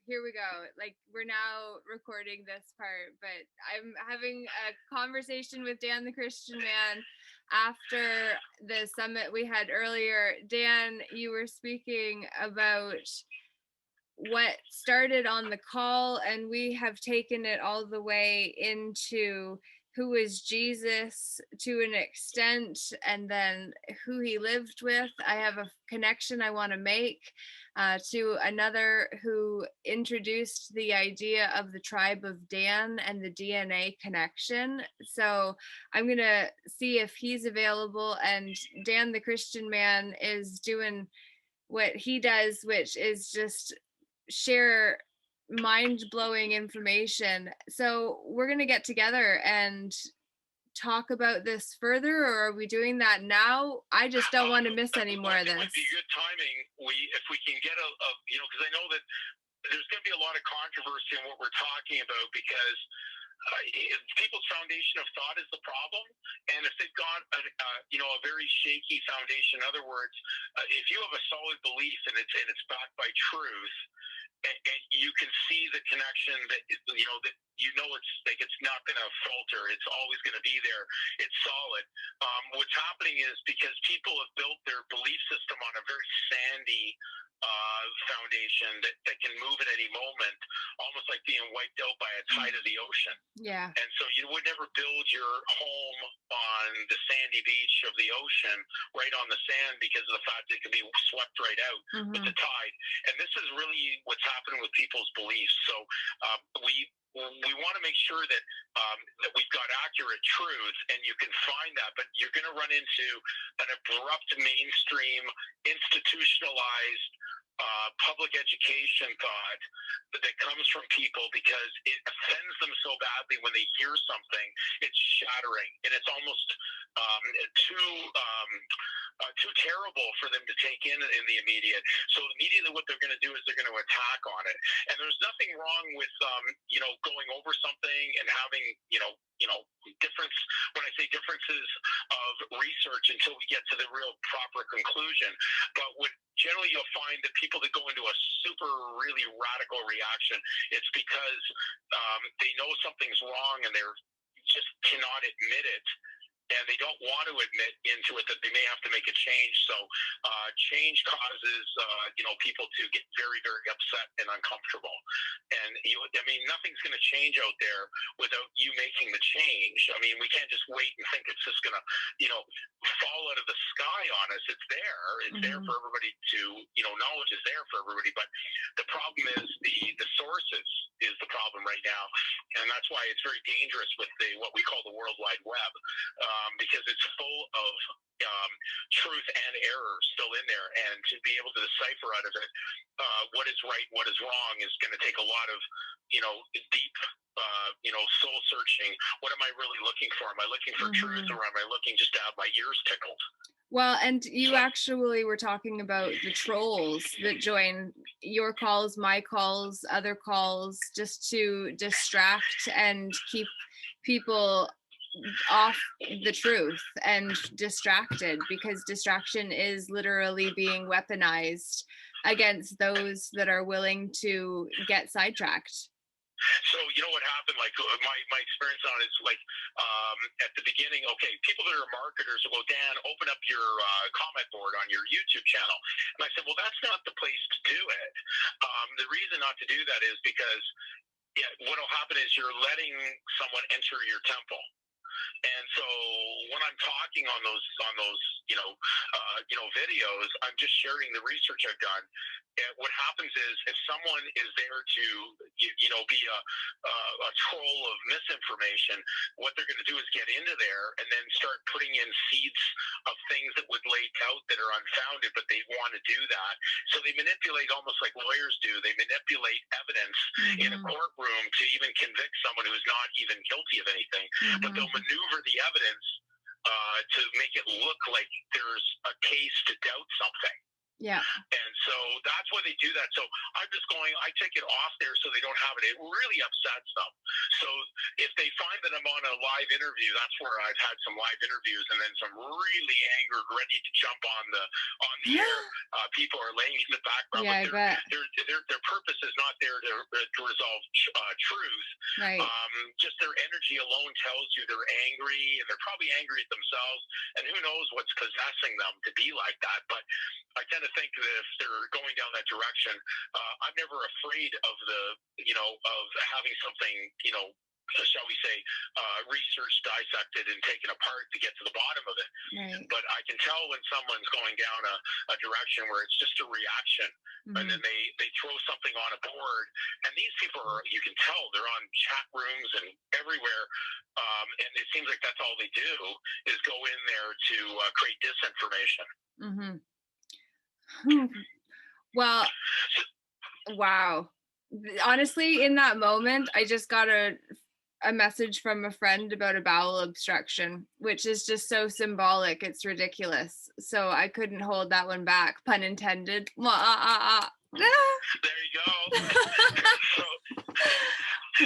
here we go. Like, we're now recording this part, but I'm having a conversation with Dan the Christian Man after the summit we had earlier. Dan, you were speaking about what started on the call, and we have taken it all the way into who is Jesus to an extent, and then who he lived with. I have a connection I want to make to another who introduced the idea of the tribe of Dan and the DNA connection. So I'm going to see if he's available. And Dan, the Christian Man, is doing what he does, which is just share mind-blowing information. So we're going to get together and talk about this further, or are we doing that now? I just don't want to miss any more of this. It would be good timing. If we can get because I know that there's going to be a lot of controversy in what we're talking about, because people's foundation of thought is the problem. And if they've got a very shaky foundation, in other words, if you have a solid belief and it's backed by truth, and you can see the connection that it's like it's not going to falter. It's always going to be there. It's solid. What's happening is because people have built their belief system on a very sandy foundation that can move at any moment, almost like being wiped out by a tide of the ocean. Yeah. And so you would never build your home on the sandy beach of the ocean, right on the sand, because of the fact that it can be swept right out with the tide. And this is really what's happening with people's beliefs. So we want to make sure that we've got accurate truth, and you can find that, but you're going to run into an abrupt mainstream institutionalized public education thought that comes from people because it offends them so badly when they hear something. It's shattering, and it's almost too terrible for them to take in the immediate. So immediately what they're going to do is they're going to attack on it. And there's nothing wrong with going over something and having difference. When I say differences of research until we get to the real proper conclusion, but what generally you'll find that people that go into a super really radical reaction, it's because they know something's wrong and they're just cannot admit it. And they don't want to admit into it that they may have to make a change. So change causes people to get very, very upset and uncomfortable. And nothing's going to change out there without you making the change. I mean, we can't just wait and think it's just going to fall out of the sky on us. It's there. It's there for everybody to knowledge is there for everybody. But the problem is the sources is the problem right now, and that's why it's very dangerous with what we call the World Wide Web. Because it's full of truth and error still in there, and to be able to decipher out of it what is right, what is wrong, is going to take a lot of deep soul searching. What am I really looking for? Am I looking for truth, or am I looking just to have my ears tickled? Well, and you actually were talking about the trolls that join your calls, my calls, other calls, just to distract and keep people off the truth and distracted, because distraction is literally being weaponized against those that are willing to get sidetracked. So what happened, like my experience on it is like at the beginning, okay, people that are marketers will go, Dan, open up your comment board on your YouTube channel. And I said, well, that's not the place to do it. The reason not to do that is because what will happen is you're letting someone enter your temple. And so when I'm talking on those videos, I'm just sharing the research I've done. And what happens is, if someone is there to be a troll of misinformation, what they're going to do is get into there and then start putting in seeds of things that would lay out that are unfounded, but they want to do that. So they manipulate, almost like lawyers do. They manipulate evidence in a courtroom to even convict someone who's not even guilty of anything. But they'll maneuver the evidence to make it look like there's a case to doubt something. Yeah. And So that's why they do that. So I'm just going, I take it off there so they don't have it. It really upsets them. So if they find that I'm on a live interview, that's where I've had some live interviews, and then some really angered, ready to jump on the air. People are laying in the background, Yeah, but their purpose is not there to resolve truth. Right. Just their energy alone tells you they're angry, and they're probably angry at themselves, and who knows what's possessing them to be like that. But I tend to think that if they're going down that direction, I'm never afraid of of having something, shall we say, researched, dissected, and taken apart to get to the bottom of it. Right. But I can tell when someone's going down a direction where it's just a reaction, and then they throw something on a board. And these people are, you can tell, they're on chat rooms and everywhere. And it seems like that's all they do is go in there to create disinformation. Well, wow. Honestly, in that moment, I just got a message from a friend about a bowel obstruction, which is just so symbolic. It's ridiculous. So I couldn't hold that one back. Pun intended. There you go.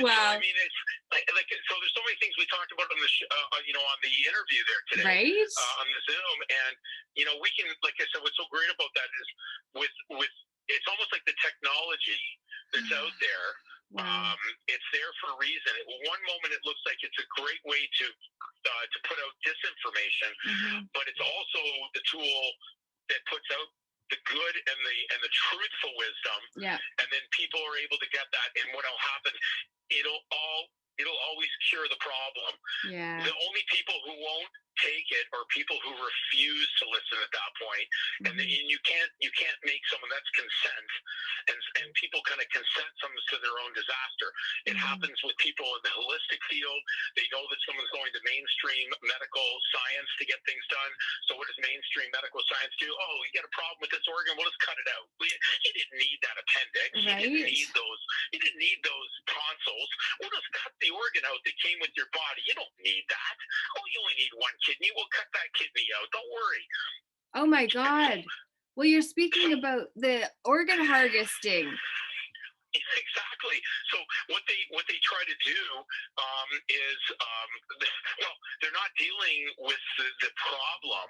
Wow. So, I mean, it's like so. There's so many things we talked about on the on the interview there today, right? On the Zoom, and we can, like I said, what's so great about that is with it's almost like the technology that's out there. Wow. It's there for a reason. One moment it looks like it's a great way to put out disinformation, but it's also the tool that puts out the good and the truthful wisdom. Yeah. And then people are able to get that, and what'll happen, it'll always cure the problem. Yeah. The only people who won't take it are people who refuse to listen at that point. And you can't make someone, that's consent, and people kind of consent someone to their own disaster. It happens with people in the holistic field. They know that someone's going to mainstream medical science to get things done. So what does mainstream medical science do? Oh, you got a problem with this organ, well, let's cut it out. You didn't need that appendix. Right. You didn't need those tonsils. We'll just cut the organ out that came with your body. You don't need that. Oh, you only need one kidney. We'll cut that kidney out. Don't worry. Oh my God. Well, you're speaking about the organ harvesting. Exactly. So what they try to do is, well, they're not dealing with the problem.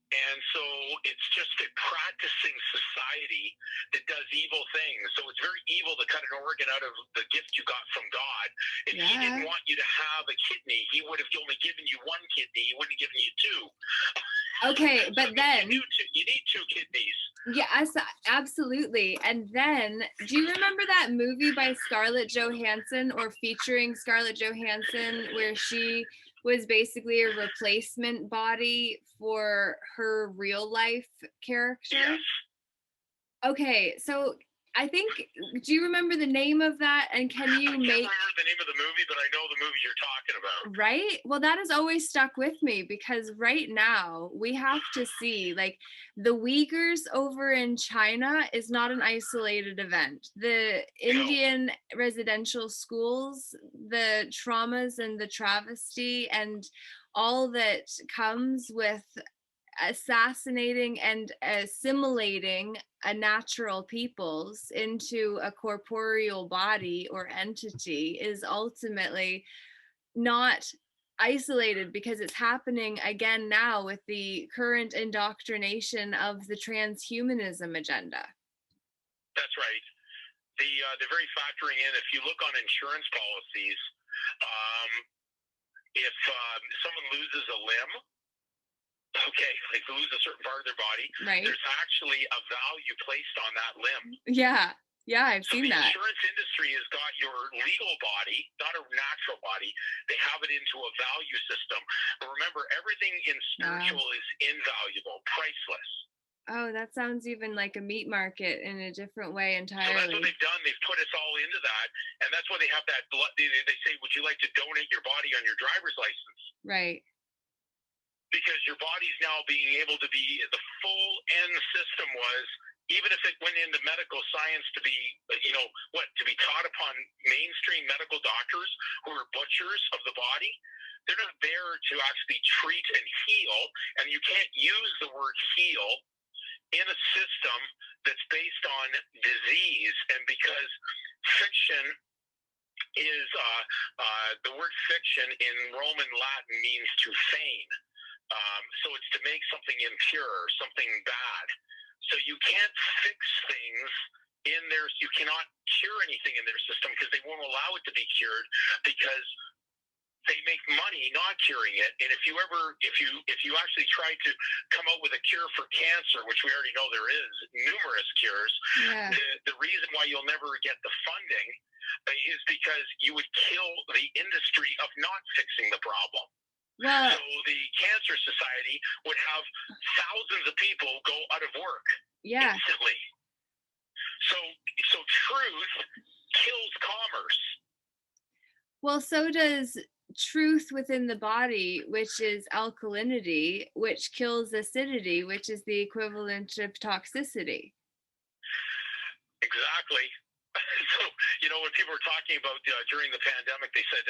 And so it's just a practicing society that does evil things. So it's very evil to cut an organ out of the gift you got from God. If he didn't want you to have a kidney, he would have only given you one kidney. He wouldn't have given you two. Okay, but then you need two kidneys. Yes, absolutely. And then, do you remember that movie by Scarlett Johansson, or featuring Scarlett Johansson, where she was basically a replacement body for her real life character? Yes. Okay, so I think, do you remember the name of that? And can you I can't remember the name of the movie, but I know the movie you're talking about. Right? Well, that has always stuck with me, because right now we have to see, like, the Uyghurs over in China is not an isolated event. The Indian residential schools, the traumas and the travesty and all that comes with assassinating and assimilating a natural peoples into a corporeal body or entity is ultimately not isolated, because it's happening again now with the current indoctrination of the transhumanism agenda. That's right. They're very factoring in. If you look on insurance policies, if someone loses a limb, okay, like lose a certain part of their body, right, there's actually a value placed on that limb. Yeah, I've seen that. The insurance industry has got your legal body, not a natural body. They have it into a value system. But remember, everything in spiritual is invaluable, priceless. Oh, that sounds even like a meat market in a different way entirely. So that's what they've done. They've put us all into that. And that's why they have that blood. They say, would you like to donate your body on your driver's license? Right. Because your body's now being able to be, the full end system was, even if it went into medical science to be, to be taught upon mainstream medical doctors who are butchers of the body, they're not there to actually treat and heal. And you can't use the word heal in a system that's based on disease, and because fiction is the word fiction in Roman Latin means to feign. So it's to make something impure, something bad. So you can't fix things in their, you cannot cure anything in their system because they won't allow it to be cured, because they make money not curing it. And if you actually try to come up with a cure for cancer, which we already know there is numerous cures, Yeah. the reason why you'll never get the funding is because you would kill the industry of not fixing the problem. Well, So the Cancer Society would have thousands of people go out of work yeah. instantly. So truth kills commerce. Well, so does truth within the body, which is alkalinity, which kills acidity, which is the equivalent of toxicity. Exactly. So, when people were talking about during the pandemic, they said,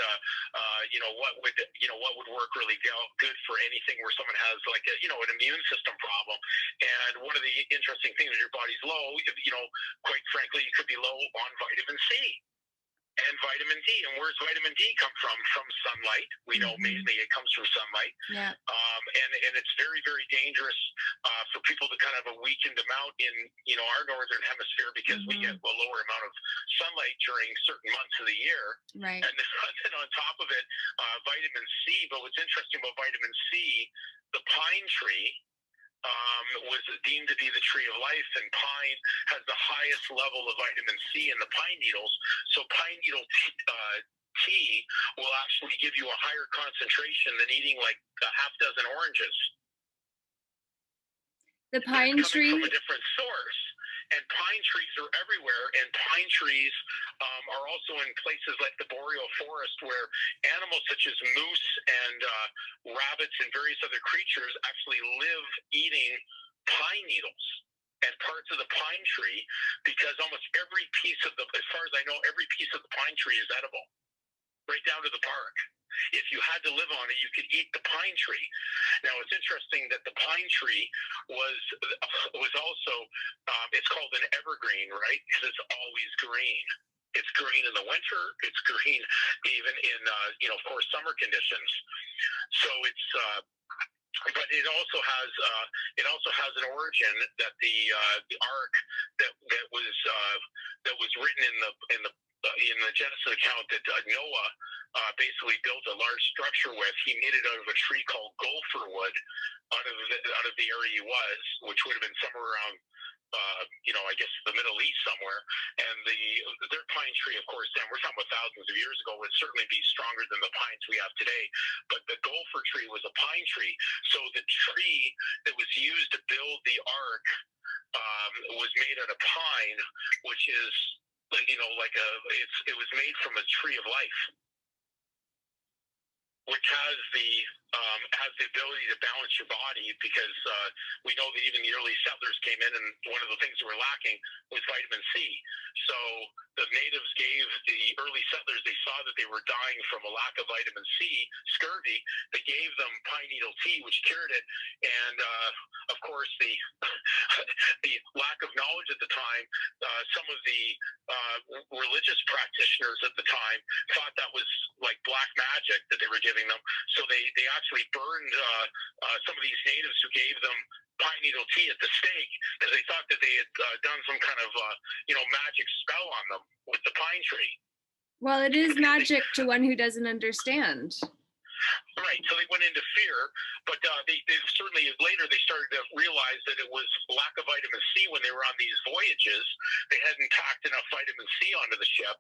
what would work really good for anything where someone has like an immune system problem. And one of the interesting things is your body's low. Quite frankly, you could be low on vitamin C and vitamin D. And where's vitamin D come from? From sunlight. We know mainly it comes from sunlight. Yeah. And it's very, very dangerous for people to kind of have a weakened amount in, our northern hemisphere, because we get a lower amount of sunlight during certain months of the year. Right. And then on top of it, vitamin C. But what's interesting about vitamin C, the pine tree was deemed to be the tree of life, and pine has the highest level of vitamin C in the pine needles. So pine needle tea will actually give you a higher concentration than eating like a half dozen oranges. The pine tree from a different source. And pine trees are everywhere, and pine trees are also in places like the boreal forest, where animals such as moose and rabbits and various other creatures actually live eating pine needles and parts of the pine tree, because almost every piece of as far as I know, every piece of the pine tree is edible, right down to the bark. If you had to live on it, you could eat the pine tree. Now, it's interesting that the pine tree was also, it's called an evergreen, right? Because it's always green. It's green in the winter. It's green even in, of course, summer conditions. So it's, but it also has an origin that the ark that was written in the Genesis account that Noah basically built a large structure with. He made it out of a tree called gopher wood out of the area he was, which would have been somewhere around I guess the Middle East somewhere. And their pine tree, of course, then we're talking about thousands of years ago, would certainly be stronger than the pines we have today. But the gopher tree was a pine tree. So the tree that was used to build the ark was made out of pine, which is it was made from a tree of life, which has the ability to balance your body, because we know that even the early settlers came in, and one of the things that were lacking was vitamin C. So the natives gave the early settlers, they saw that they were dying from a lack of vitamin C, scurvy. They gave them pine needle tea, which cured it. And of course, the the lack of knowledge at the time, some of the religious practitioners at the time thought that was like black magic that they were giving them. So they actually burned some of these natives who gave them pine needle tea at the stake, because they thought that they had done some kind of magic spell on them with the pine tree. Well, it is magic to one who doesn't understand. Right, so they went into fear, but they certainly later they started to realize that it was lack of vitamin C when they were on these voyages. They hadn't packed enough vitamin C onto the ship.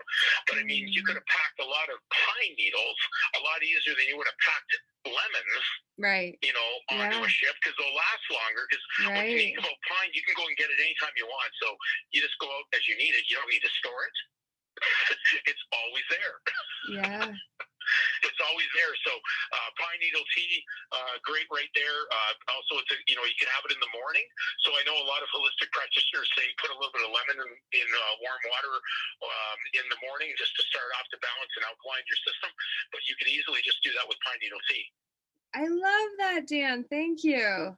But I mean, you could have packed a lot of pine needles a lot easier than you would have packed lemons, right? Onto a ship, because they'll last longer. Because what's neat about pine, you can go and get it anytime you want. So you just go out as you need it. You don't need to store it. It's always there. Yeah. It's always there. So pine needle tea, great right there. Also, it's you can have it in the morning. So I know a lot of holistic practitioners say put a little bit of lemon in warm water in the morning, just to start off to balance and alkaline your system. But you can easily just do that with pine needle tea. I love that, Dan. Thank you.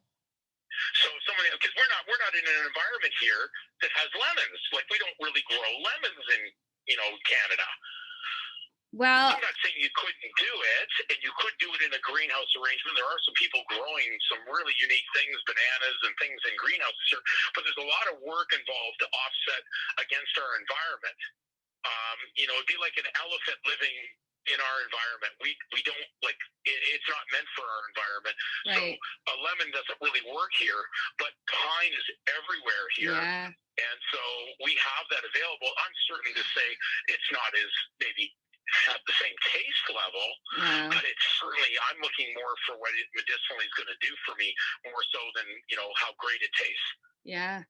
So somebody, because we're not in an environment here that has lemons. Like we don't really grow lemons in Canada. Well, I'm not saying you couldn't do it, and you could do it in a greenhouse arrangement. There are some people growing some really unique things, bananas and things in greenhouses, but there's a lot of work involved to offset against our environment. It'd be like an elephant living in our environment. We don't like it's not meant for our environment. right. So a lemon doesn't really work here, but pine is everywhere here. Yeah. And so we have that available. I'm certain to say it's not as maybe have the same taste level, but it's certainly, I'm looking more for what it medicinally is going to do for me more so than, how great it tastes. Yeah.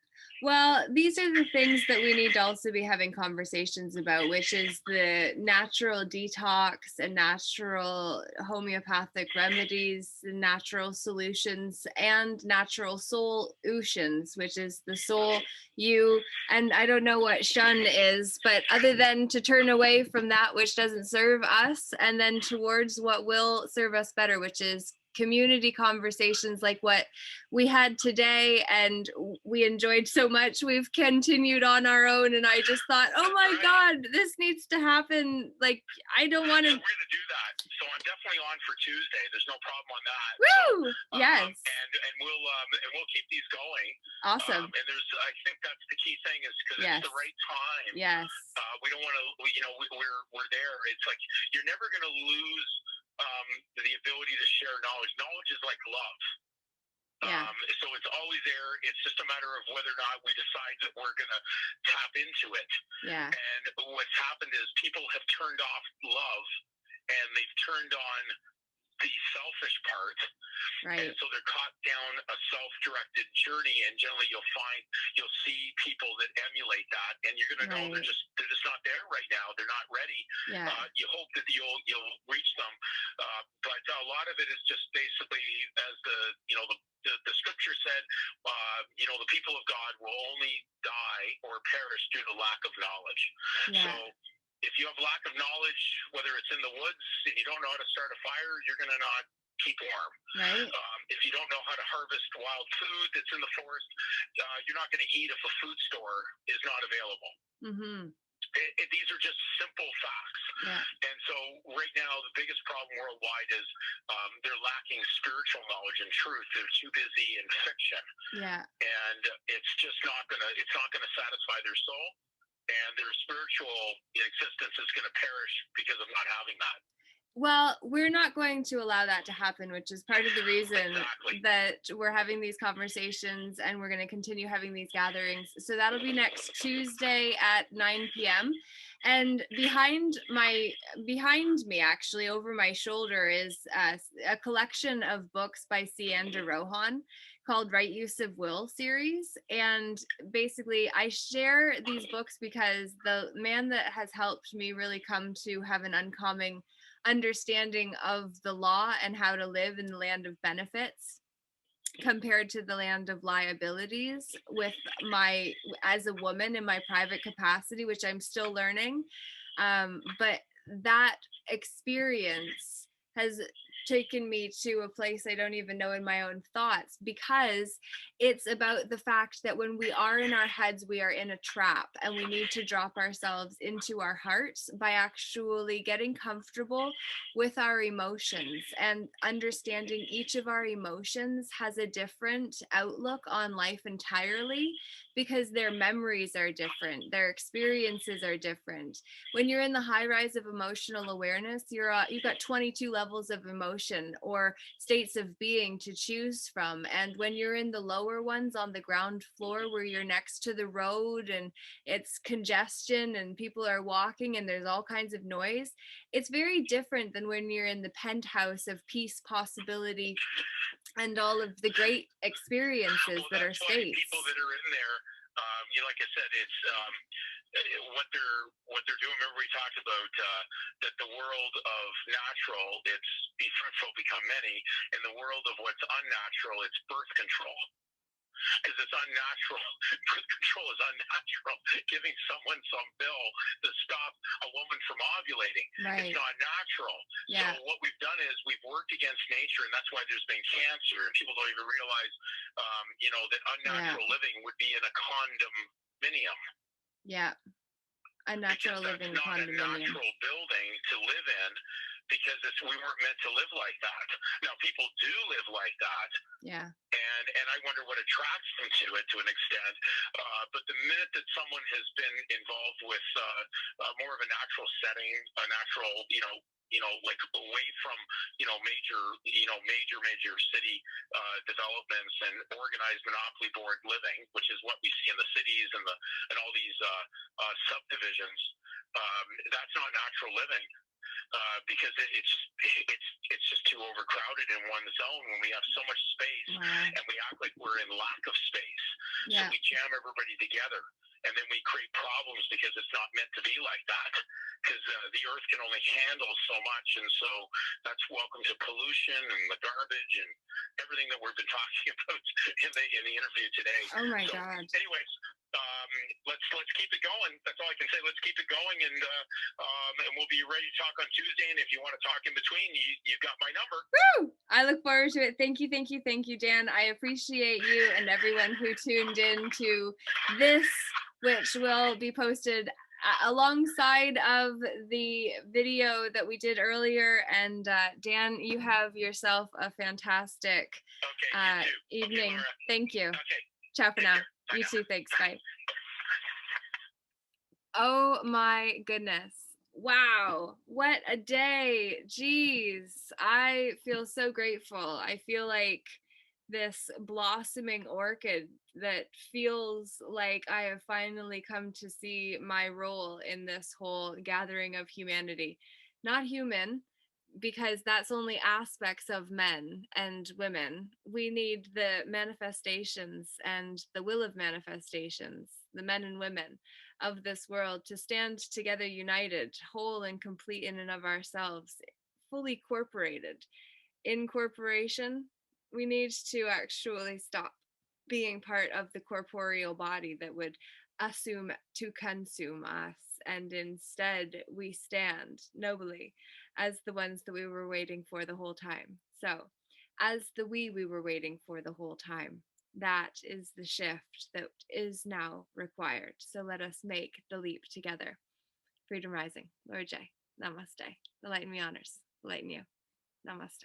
Well, these are the things that we need to also be having conversations about, which is the natural detox and natural homeopathic remedies, and natural solutions, and natural solutions, which is the soul, you, and I don't know what shun is, but other than to turn away from that which doesn't serve us and then towards what will serve us better, which is community conversations like what we had today, and we enjoyed so much. We've continued on our own, and I just thought, oh my God, this needs to happen. Like, I don't want to. We're going to do that, so I'm definitely on for Tuesday. There's no problem on that. Woo! So, yes. And we'll keep these going. Awesome. And I think that's the key thing is because it's the right time. Yes. We don't want to. We're there. It's like you're never going to lose the ability to share knowledge. Knowledge is like love. Yeah. So it's always there. It's just a matter of whether or not we decide that we're going to tap into it. Yeah. And what's happened is people have turned off love and they've turned on the selfish part. Right. And so they're caught down a self-directed journey, and generally you'll see people that emulate that, and you're going to know they're just not there right now. They're not ready. Yeah. You hope that you'll reach them, but a lot of it is just basically as the scripture said, the people of God will only die or perish due to lack of knowledge. Yeah. So if you have lack of knowledge, whether it's in the woods and you don't know how to start a fire, you're going to not keep warm. Right. If you don't know how to harvest wild food that's in the forest, you're not going to eat if a food store is not available. Mm-hmm. These are just simple facts. Yeah. And so right now, the biggest problem worldwide is they're lacking spiritual knowledge and truth. They're too busy in fiction. Yeah. And it's just not gonna satisfy their soul, and their spiritual existence is going to perish because of not having that. Well, we're not going to allow that to happen, which is part of the reason that we're having these conversations, and we're going to continue having these gatherings. So that'll be next Tuesday at 9 p.m. And behind me, actually, over my shoulder, is a collection of books by Cianda Rohan called Right Use of Will series. And basically, I share these books because the man that has helped me really come to have an uncommon understanding of the law and how to live in the land of benefits compared to the land of liabilities as a woman in my private capacity, which I'm still learning. But that experience has taken me to a place I don't even know in my own thoughts, because it's about the fact that when we are in our heads, we are in a trap, and we need to drop ourselves into our hearts by actually getting comfortable with our emotions and understanding each of our emotions has a different outlook on life entirely, because their memories are different, their experiences are different. When you're in the high rise of emotional awareness, you've got 22 levels of emotion or states of being to choose from. And when you're in the lower ones on the ground floor, where you're next to the road and it's congestion and people are walking and there's all kinds of noise, it's very different than when you're in the penthouse of peace, possibility, and all of the great experiences that are states. People that are in there, like I said, it's what they're doing. Remember, we talked about that the world of natural, it's be fruitful, become many. In the world of what's unnatural, it's birth control. because it's unnatural. Birth control is unnatural. Giving someone some pill to stop a woman from ovulating, Right. it's not natural. So Yeah. what we've done is we've worked against nature, and that's why there's been cancer, and people don't even realize, that Yeah. unnatural living would be in a condominium Yeah. A because natural that's living not a condominium. natural building to live in because we weren't meant to live like that. Now people do live like that, Yeah. and I wonder what attracts them to it to an extent. But the minute that someone has been involved with more of a natural setting, a natural, like away from, major city developments and organized monopoly board living, which is what we see in the cities and all these subdivisions. That's not natural living. Because it's just too overcrowded in one zone when we have so much space. Wow. And we act like we're in lack of space. Yeah. So we jam everybody together, and then we create problems because it's not meant to be like that. Because the earth can only handle so much, and so that's welcome to pollution and the garbage and everything that we've been talking about in the interview today. Oh my So, God. anyways, let's keep it going. That's all I can say. Let's keep it going, and we'll be ready to talk on Tuesday. And if you want to talk in between, you've got my number. Woo! I look forward to it. Thank you, Dan. I appreciate you and everyone who tuned in to this, which will be posted alongside of the video that we did earlier. And Dan, you have yourself a fantastic evening. Okay, thank you. Okay. Ciao for now. You too. Thanks. Bye. Oh my goodness. Wow. What a day. Jeez. I feel so grateful. I feel like this blossoming orchid that feels like I have finally come to see my role in this whole gathering of humanity. Not human, because that's only aspects of men and women. We need the manifestations and the will of manifestations, the men and women of this world, to stand together united, whole and complete in and of ourselves, fully corporated. In corporation, we need to actually stop being part of the corporeal body that would assume to consume us, and instead we stand nobly as the ones that we were waiting for the whole time. So, as the we were waiting for the whole time, that is the shift that is now required. So let us make the leap together. Freedom Rising, Lord J. Namaste. The light in me honors. The light in you. Namaste.